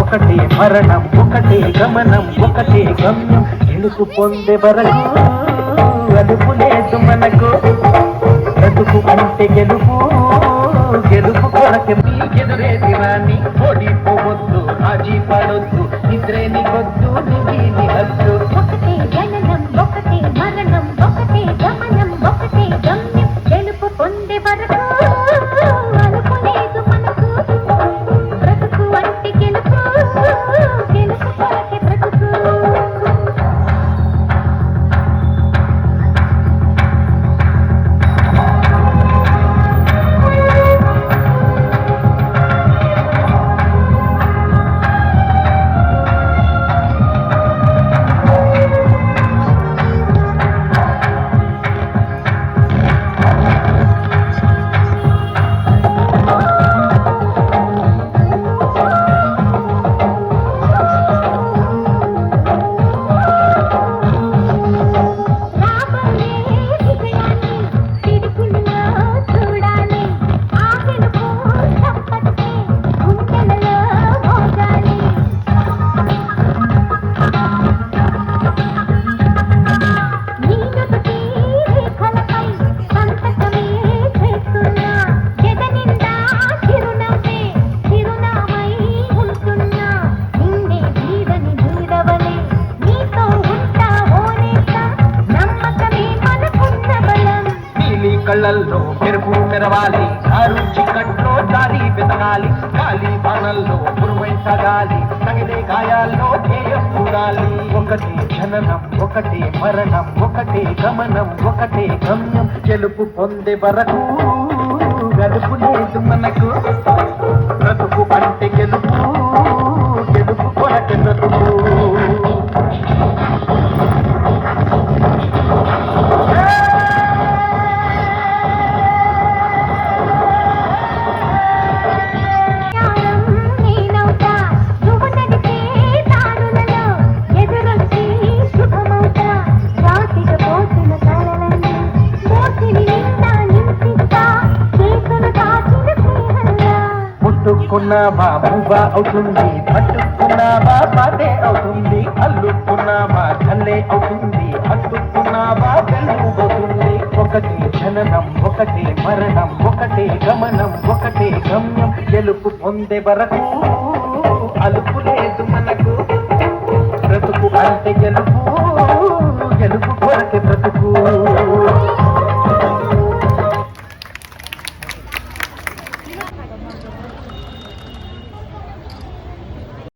ఒకటే మరణం ఒకటే గమనం ఒకటే గమ్యం గెలుపు పొందే వరకు అదుపు లేదు మనకు బ్రతుకు అంటే గెలుపు గెలుపు కొరకే ఎదురేది రాని ఓడిపోవద్దు రాజీ పడొద్దు నిద్రేని వద్దు నిధి హద్దు ఒకటే జననం ఒకటే మరణం ఒకటే గమనం ఒకటే గమ్యం గెలుపు పొందే వరకు అదుపు లేదు మనకు బ్రతుకు అంటే గెలుపు గెలుపు కొరకే బ్రతుకు కళ్ళల్లో మెరుపు మెరవాలి కారు చిక్కట్లో దారి వెతగాలి గాలి బాణల్లో పురువై సగాలి తగిలే గాయాల్లో ధ్యేయం చూడాలి ఒకటే జననం ఒకటే మరణం ఒకటే గమనం ఒకటే గమ్యం గెలుపు పొందే వరకు గలుపు లేదు మనకు బ్రతుకు అంటే గెలుపు గెలుపు కొరకే బ్రతుకు పట్టుకున్నావా మువ్వా అవుతుంది పట్టుకున్నావా పాటే అవుతుంది అల్లుకున్నావా కల్లే అవుతుంది హత్తుకున్నావా వెలుగుతుంది ఒకటే జననం ఒకటే మరణం ఒకటే గమనం ఒకటే గమ్యం గెలుపు పొందే వరకు అలుపు లేదు మనకు బ్రతుకు అంటే గెలుపు